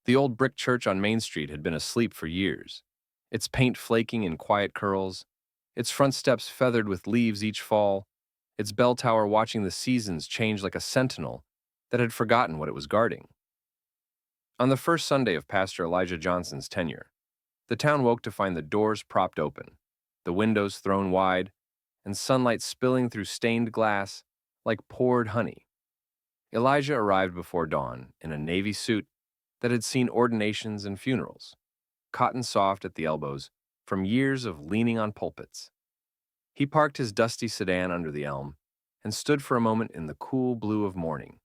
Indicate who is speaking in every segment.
Speaker 1: The old brick church on Main Street had been asleep for years, its paint flaking in quiet curls, its front steps feathered with leaves each fall, its bell tower watching the seasons change like a sentinel that had forgotten what it was guarding. On the first Sunday of Pastor Elijah Johnson's tenure, the town woke to find the doors propped open, the windows thrown wide, and sunlight spilling through stained glass like poured honey. Elijah arrived before dawn in a navy suit that had seen ordinations and funerals, cotton soft at the elbows from years of leaning on pulpits. He parked his dusty sedan under the elm and stood for a moment in the cool blue of morning,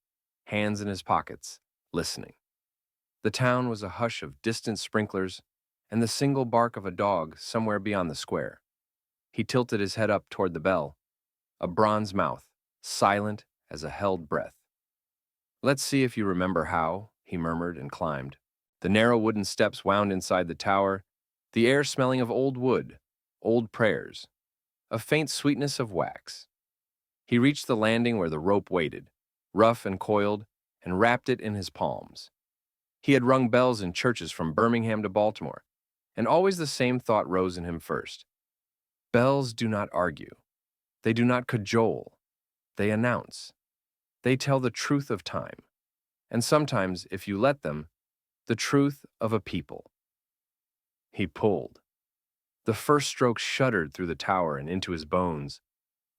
Speaker 1: hands in his pockets, listening. The town was a hush of distant sprinklers and the single bark of a dog somewhere beyond the square. He tilted his head up toward the bell, a bronze mouth, silent as a held breath. "Let's see if you remember how," he murmured and climbed. The narrow wooden steps wound inside the tower, the air smelling of old wood, old prayers, a faint sweetness of wax. He reached the landing where the rope waited, rough and coiled, and wrapped it in his palms. He had rung bells in churches from Birmingham to Baltimore, and always the same thought rose in him first. Bells do not argue. They do not cajole. They announce. They tell the truth of time, and sometimes, if you let them, the truth of a people. He pulled. The first stroke shuddered through the tower and into his bones,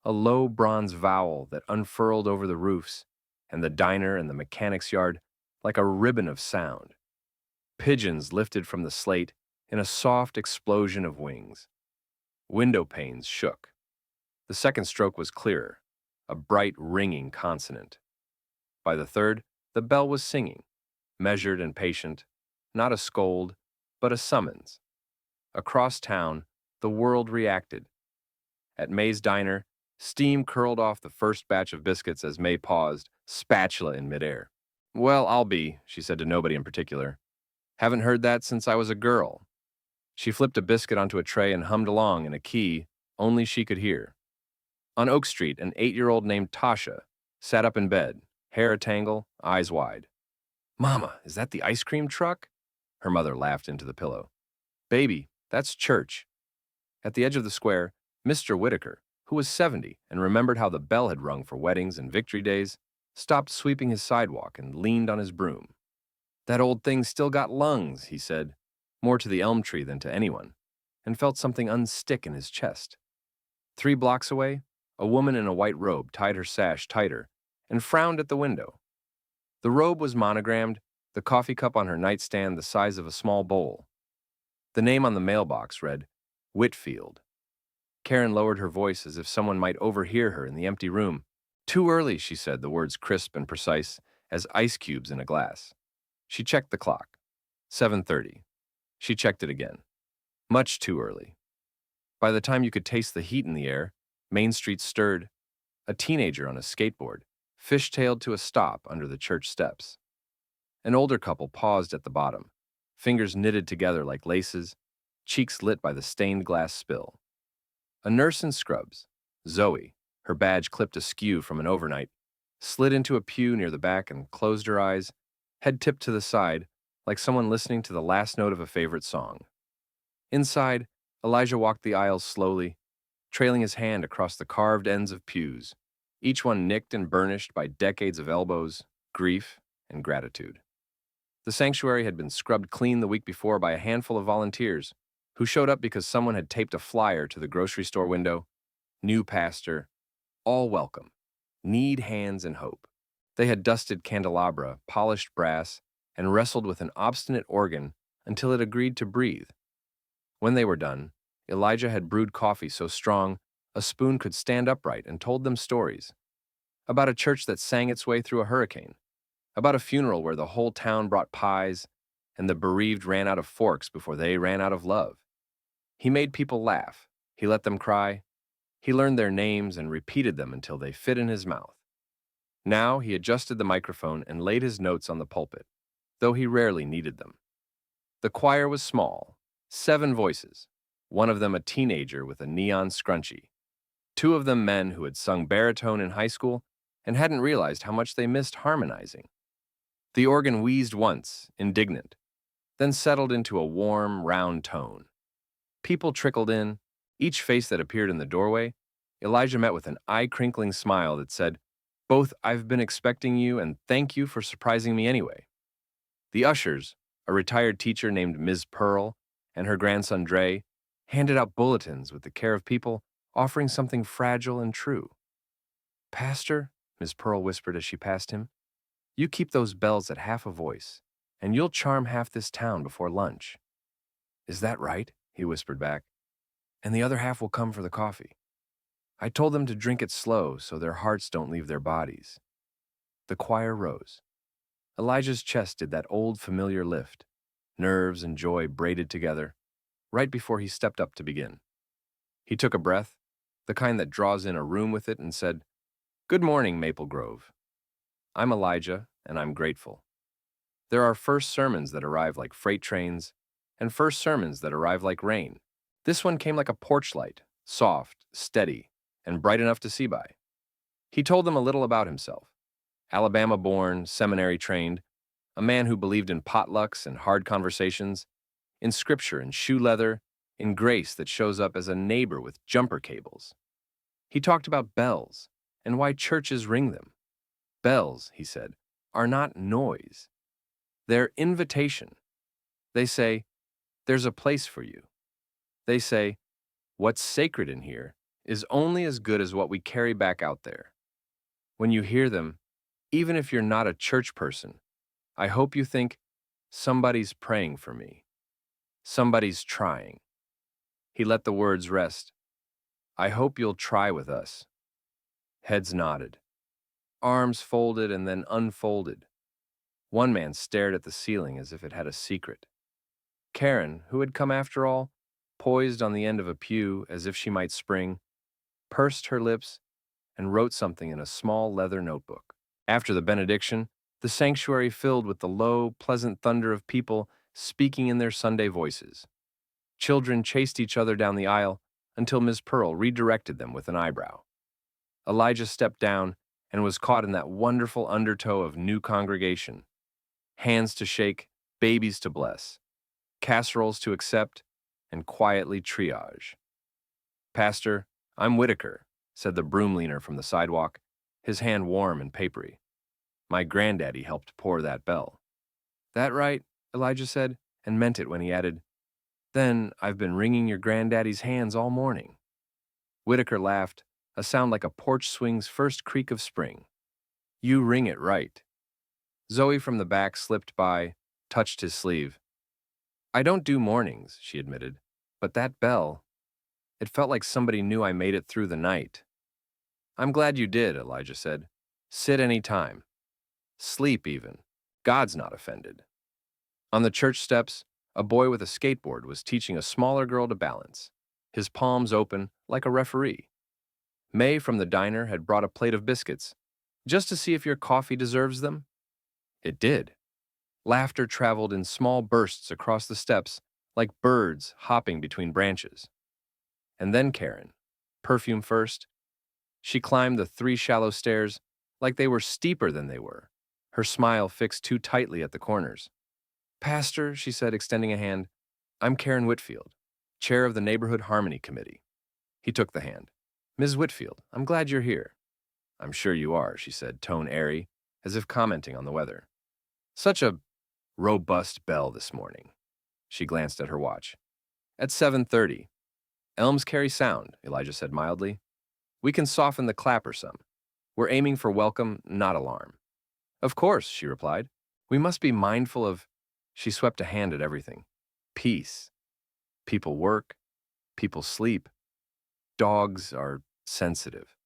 Speaker 1: a low bronze vowel that unfurled over the roofs and the diner and the mechanic's yard like a ribbon of sound. Pigeons lifted from the slate in a soft explosion of wings. Window panes shook. The second stroke was clearer, a bright, ringing consonant. By the third, the bell was singing, measured and patient, not a scold, but a summons. Across town, the world reacted. At May's diner, steam curled off the first batch of biscuits as May paused, spatula in midair. "Well, I'll be," she said to nobody in particular. "Haven't heard that since I was a girl." She flipped a biscuit onto a tray and hummed along in a key only she could hear. On Oak Street, an 8-year-old named Tasha sat up in bed, hair a tangle, eyes wide. "Mama, is that the ice cream truck?" Her mother laughed into the pillow. "Baby, that's church." At the edge of the square, Mr. Whitaker, who was 70 and remembered how the bell had rung for weddings and victory days, stopped sweeping his sidewalk and leaned on his broom. "That old thing's still got lungs," he said, more to the elm tree than to anyone, and felt something unstick in his chest. 3 blocks away, a woman in a white robe tied her sash tighter and frowned at the window. The robe was monogrammed, the coffee cup on her nightstand the size of a small bowl. The name on the mailbox read, Whitfield. Karen lowered her voice as if someone might overhear her in the empty room. "Too early," she said, the words crisp and precise as ice cubes in a glass. She checked the clock. 7:30. She checked it again. Much too early. By the time you could taste the heat in the air, Main Street stirred. A teenager on a skateboard fish-tailed to a stop under the church steps. An older couple paused at the bottom, fingers knitted together like laces, cheeks lit by the stained glass spill. A nurse in scrubs, Zoe, her badge clipped askew from an overnight, slid into a pew near the back and closed her eyes, head tipped to the side, like someone listening to the last note of a favorite song. Inside, Elijah walked the aisles slowly, trailing his hand across the carved ends of pews, each one nicked and burnished by decades of elbows, grief, and gratitude. The sanctuary had been scrubbed clean the week before by a handful of volunteers who showed up because someone had taped a flyer to the grocery store window. New pastor, all welcome, need hands and hope. They had dusted candelabra, polished brass, and wrestled with an obstinate organ until it agreed to breathe. When they were done, Elijah had brewed coffee so strong a spoon could stand upright and told them stories. About a church that sang its way through a hurricane. About a funeral where the whole town brought pies and the bereaved ran out of forks before they ran out of love. He made people laugh. He let them cry. He learned their names and repeated them until they fit in his mouth. Now he adjusted the microphone and laid his notes on the pulpit, though he rarely needed them. The choir was small, 7 voices, one of them a teenager with a neon scrunchie. 2 of them men who had sung baritone in high school and hadn't realized how much they missed harmonizing. The organ wheezed once, indignant, then settled into a warm, round tone. People trickled in, each face that appeared in the doorway. Elijah met with an eye-crinkling smile that said, "Both I've been expecting you and thank you for surprising me anyway." The ushers, a retired teacher named Ms. Pearl and her grandson Dre, handed out bulletins with the care of people offering something fragile and true. "Pastor," Ms. Pearl whispered as she passed him, "you keep those bells at half a voice, and you'll charm half this town before lunch." "Is that right?" he whispered back. "And the other half will come for the coffee. I told them to drink it slow so their hearts don't leave their bodies." The choir rose. Elijah's chest did that old familiar lift, nerves and joy braided together, right before he stepped up to begin. He took a breath, the kind that draws in a room with it, and said, "Good morning, Maple Grove. I'm Elijah, and I'm grateful. There are first sermons that arrive like freight trains, and first sermons that arrive like rain. This one came like a porch light, soft, steady, and bright enough to see by." He told them a little about himself. Alabama-born, seminary-trained, a man who believed in potlucks and hard conversations, in scripture and shoe leather, in grace that shows up as a neighbor with jumper cables. He talked about bells and why churches ring them. Bells, he said, are not noise. They're invitation. They say, "There's a place for you." They say, "What's sacred in here is only as good as what we carry back out there." When you hear them, even if you're not a church person, I hope you think, "Somebody's praying for me. Somebody's trying." He let the words rest. "I hope you'll try with us." Heads nodded. Arms folded and then unfolded. One man stared at the ceiling as if it had a secret. Karen, who had come after all, poised on the end of a pew as if she might spring, pursed her lips and wrote something in a small leather notebook. After the benediction, the sanctuary filled with the low, pleasant thunder of people speaking in their Sunday voices. Children chased each other down the aisle until Ms. Pearl redirected them with an eyebrow. Elijah stepped down and was caught in that wonderful undertow of new congregation. Hands to shake, babies to bless, casseroles to accept, and quietly triage. "Pastor, I'm Whitaker," said the broom leaner from the sidewalk, his hand warm and papery. "My granddaddy helped pour that bell." "That right?" Elijah said, and meant it when he added, "Then I've been wringing your granddaddy's hands all morning." Whitaker laughed, a sound like a porch swing's first creak of spring. "You ring it right." Zoe from the back slipped by, touched his sleeve. "I don't do mornings," she admitted, "but that bell, it felt like somebody knew I made it through the night." "I'm glad you did," Elijah said. "Sit any time. Sleep even. God's not offended." On the church steps, a boy with a skateboard was teaching a smaller girl to balance, his palms open like a referee. May from the diner had brought a plate of biscuits, just to see if your coffee deserves them. It did. Laughter traveled in small bursts across the steps, like birds hopping between branches. And then Karen, perfume first. She climbed the 3 shallow stairs like they were steeper than they were, her smile fixed too tightly at the corners. "Pastor," she said, extending a hand, "I'm Karen Whitfield, chair of the Neighborhood Harmony Committee." He took the hand. "Ms. Whitfield, I'm glad you're here." "I'm sure you are," she said, tone airy, as if commenting on the weather. "Such a robust bell this morning." She glanced at her watch. "At 7:30. Elms carry sound," Elijah said mildly. "We can soften the clapper some. We're aiming for welcome, not alarm." "Of course," she replied. "We must be mindful of—" She swept a hand at everything. "Peace. People work. People sleep. Dogs are sensitive."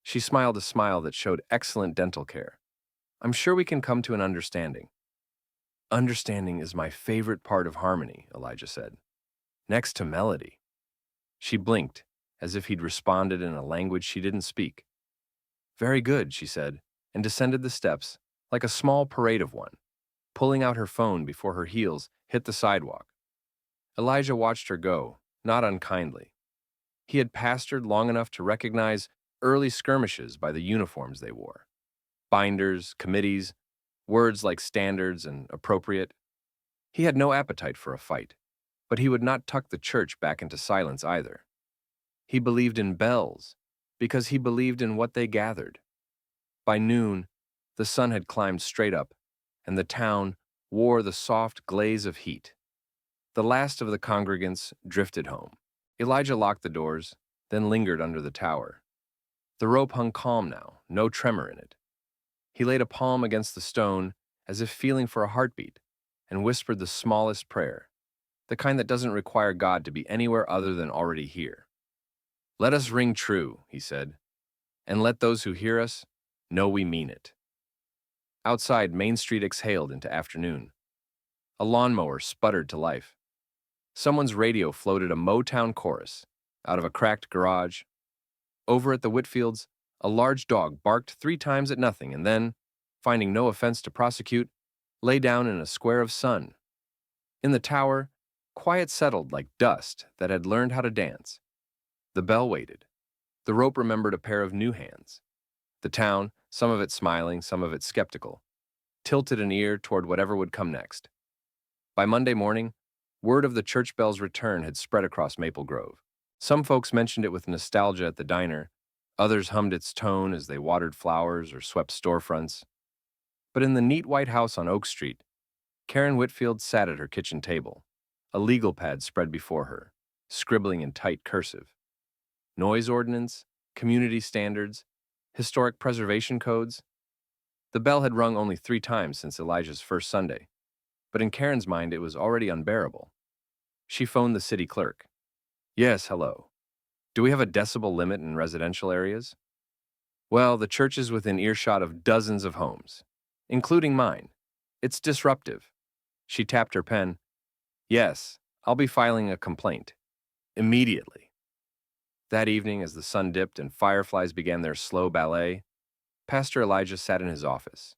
Speaker 1: She smiled a smile that showed excellent dental care. "I'm sure we can come to an understanding." "Understanding is my favorite part of harmony," Elijah said. "Next to melody." She blinked, as if he'd responded in a language she didn't speak. "Very good," she said, and descended the steps, like a small parade of one, pulling out her phone before her heels hit the sidewalk. Elijah watched her go, not unkindly. He had pastored long enough to recognize early skirmishes by the uniforms they wore. Binders, committees, words like standards and appropriate. He had no appetite for a fight, but he would not tuck the church back into silence either. He believed in bells because he believed in what they gathered. By noon, the sun had climbed straight up, and the town wore the soft glaze of heat. The last of the congregants drifted home. Elijah locked the doors, then lingered under the tower. The rope hung calm now, no tremor in it. He laid a palm against the stone, as if feeling for a heartbeat, and whispered the smallest prayer, the kind that doesn't require God to be anywhere other than already here. "Let us ring true," he said, "and let those who hear us know we mean it." Outside, Main Street exhaled into afternoon. A lawnmower sputtered to life. Someone's radio floated a Motown chorus out of a cracked garage. Over at the Whitfields, a large dog barked 3 times at nothing and then, finding no offense to prosecute, lay down in a square of sun. In the tower, quiet settled like dust that had learned how to dance. The bell waited. The rope remembered a pair of new hands. The town, some of it smiling, some of it skeptical, tilted an ear toward whatever would come next. By Monday morning, word of the church bell's return had spread across Maple Grove. Some folks mentioned it with nostalgia at the diner, others hummed its tone as they watered flowers or swept storefronts. But in the neat white house on Oak Street, Karen Whitfield sat at her kitchen table, a legal pad spread before her, scribbling in tight cursive. Noise ordinance, community standards, historic preservation codes. The bell had rung only 3 times since Elijah's first Sunday, but in Karen's mind it was already unbearable. She phoned the city clerk. "Yes, hello. Do we have a decibel limit in residential areas?" "Well, the church is within earshot of dozens of homes, including mine. It's disruptive." She tapped her pen. "Yes, I'll be filing a complaint. Immediately." That evening, as the sun dipped and fireflies began their slow ballet, Pastor Elijah sat in his office,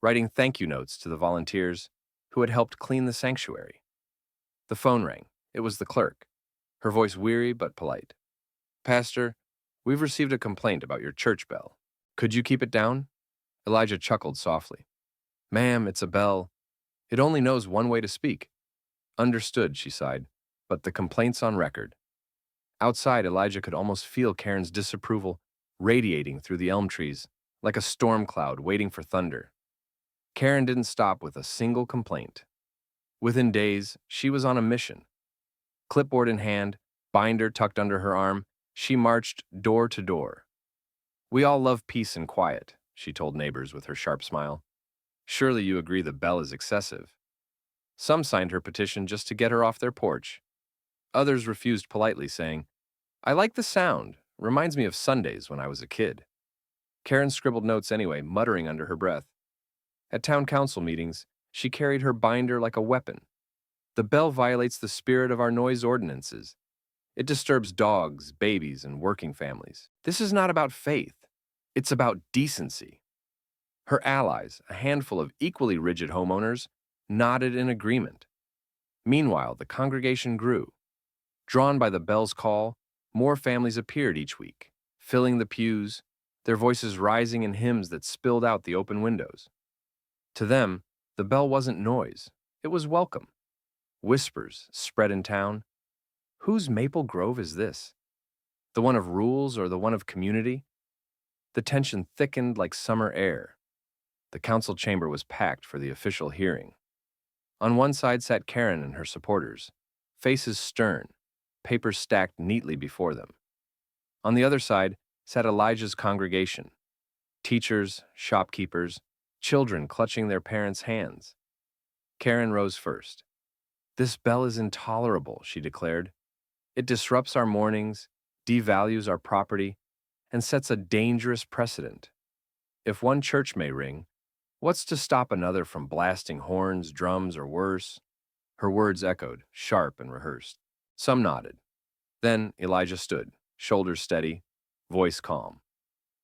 Speaker 1: writing thank you notes to the volunteers who had helped clean the sanctuary. The phone rang. It was the clerk, her voice weary but polite. "Pastor, we've received a complaint about your church bell. Could you keep it down?" Elijah chuckled softly. "Ma'am, it's a bell. It only knows one way to speak." "Understood," she sighed, "but the complaint's on record." Outside, Elijah could almost feel Karen's disapproval radiating through the elm trees, like a storm cloud waiting for thunder. Karen didn't stop with a single complaint. Within days, she was on a mission. Clipboard in hand, binder tucked under her arm, she marched door to door. "We all love peace and quiet," she told neighbors with her sharp smile. "Surely you agree the bell is excessive." Some signed her petition just to get her off their porch. Others refused politely, saying, "I like the sound. Reminds me of Sundays when I was a kid." Karen scribbled notes anyway, muttering under her breath. At town council meetings, she carried her binder like a weapon. "The bell violates the spirit of our noise ordinances. It disturbs dogs, babies, and working families. This is not about faith. It's about decency." Her allies, a handful of equally rigid homeowners, nodded in agreement. Meanwhile, the congregation grew. Drawn by the bell's call, more families appeared each week, filling the pews, their voices rising in hymns that spilled out the open windows. To them, the bell wasn't noise, it was welcome. Whispers spread in town. Whose Maple Grove is this? The one of rules or the one of community? The tension thickened like summer air. The council chamber was packed for the official hearing. On one side sat Karen and her supporters, faces stern, papers stacked neatly before them. On the other side sat Elijah's congregation, teachers, shopkeepers, children clutching their parents' hands. Karen rose first. "This bell is intolerable," she declared. "It disrupts our mornings, devalues our property, and sets a dangerous precedent. If one church may ring, what's to stop another from blasting horns, drums, or worse?" Her words echoed, sharp and rehearsed. Some nodded. Then Elijah stood, shoulders steady, voice calm.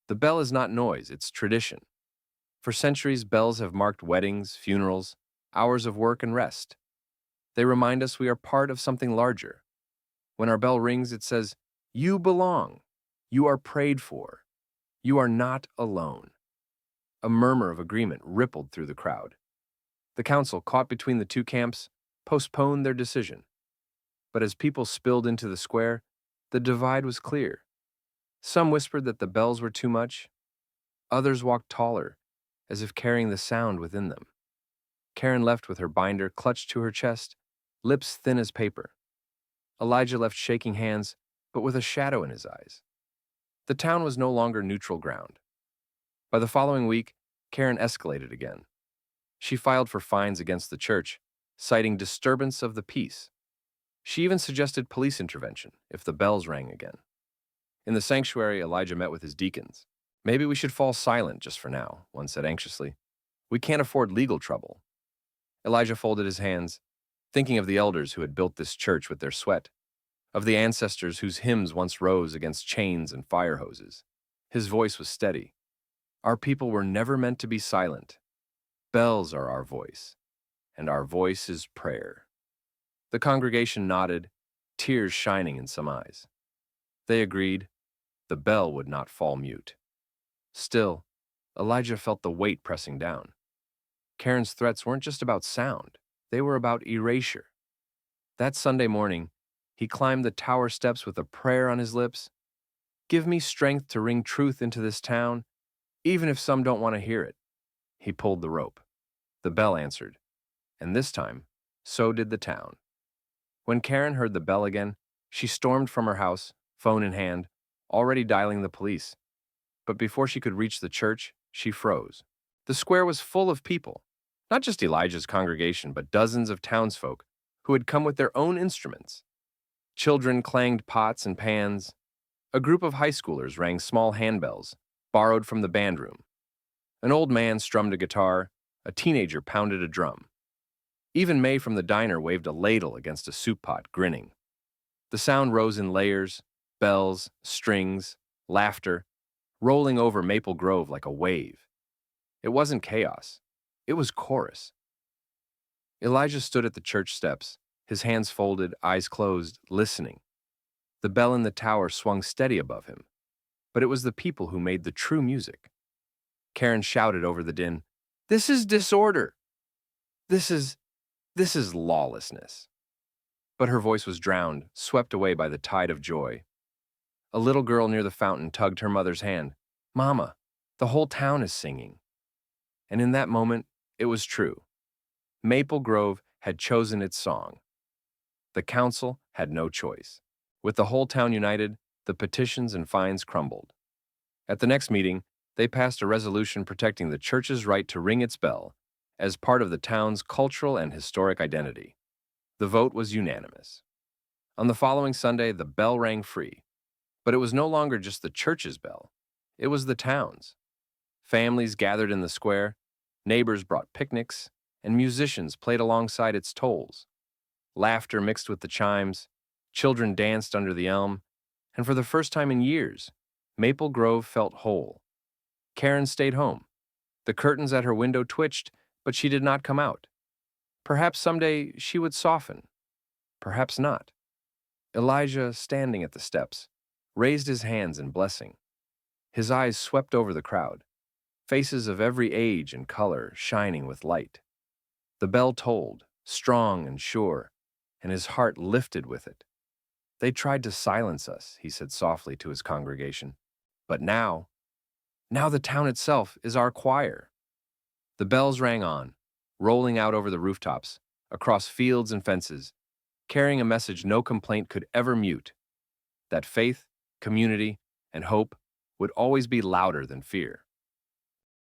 Speaker 1: "The bell is not noise, it's tradition. For centuries, bells have marked weddings, funerals, hours of work and rest. They remind us we are part of something larger. When our bell rings, it says, 'You belong. You are prayed for. You are not alone.'" A murmur of agreement rippled through the crowd. The council, caught between the two camps, postponed their decision. But as people spilled into the square, the divide was clear. Some whispered that the bells were too much. Others walked taller, as if carrying the sound within them. Karen left with her binder clutched to her chest, lips thin as paper. Elijah left shaking hands, but with a shadow in his eyes. The town was no longer neutral ground. By the following week, Karen escalated again. She filed for fines against the church, citing disturbance of the peace. She even suggested police intervention if the bells rang again. In the sanctuary, Elijah met with his deacons. "Maybe we should fall silent just for now," one said anxiously. "We can't afford legal trouble." Elijah folded his hands, thinking of the elders who had built this church with their sweat, of the ancestors whose hymns once rose against chains and fire hoses. His voice was steady. "Our people were never meant to be silent. Bells are our voice, and our voice is prayer." The congregation nodded, tears shining in some eyes. They agreed the bell would not fall mute. Still, Elijah felt the weight pressing down. Karen's threats weren't just about sound, they were about erasure. That Sunday morning, he climbed the tower steps with a prayer on his lips. "Give me strength to ring truth into this town, even if some don't want to hear it." He pulled the rope. The bell answered, and this time, so did the town. When Karen heard the bell again, she stormed from her house, phone in hand, already dialing the police. But before she could reach the church, she froze. The square was full of people, not just Elijah's congregation, but dozens of townsfolk who had come with their own instruments. Children clanged pots and pans. A group of high schoolers rang small handbells, borrowed from the band room. An old man strummed a guitar, a teenager pounded a drum. Even May from the diner waved a ladle against a soup pot, grinning. The sound rose in layers, bells, strings, laughter, rolling over Maple Grove like a wave. It wasn't chaos. It was chorus. Elijah stood at the church steps, his hands folded, eyes closed, listening. The bell in the tower swung steady above him, but it was the people who made the true music. Karen shouted over the din, "This is disorder! This is lawlessness." But her voice was drowned, swept away by the tide of joy. A little girl near the fountain tugged her mother's hand. "Mama, the whole town is singing." And in that moment, it was true. Maple Grove had chosen its song. The council had no choice. With the whole town united, the petitions and fines crumbled. At the next meeting, they passed a resolution protecting the church's right to ring its bell as part of the town's cultural and historic identity. The vote was unanimous. On the following Sunday, the bell rang free. But it was no longer just the church's bell. It was the town's. Families gathered in the square, neighbors brought picnics, and musicians played alongside its tolls. Laughter mixed with the chimes, children danced under the elm, and for the first time in years, Maple Grove felt whole. Karen stayed home. The curtains at her window twitched, but she did not come out. Perhaps someday she would soften. Perhaps not. Elijah, standing at the steps, raised his hands in blessing. His eyes swept over the crowd, faces of every age and color shining with light. The bell tolled, strong and sure, and his heart lifted with it. "They tried to silence us," he said softly to his congregation. "But now the town itself is our choir." The bells rang on, rolling out over the rooftops, across fields and fences, carrying a message no complaint could ever mute: that faith, community, and hope would always be louder than fear.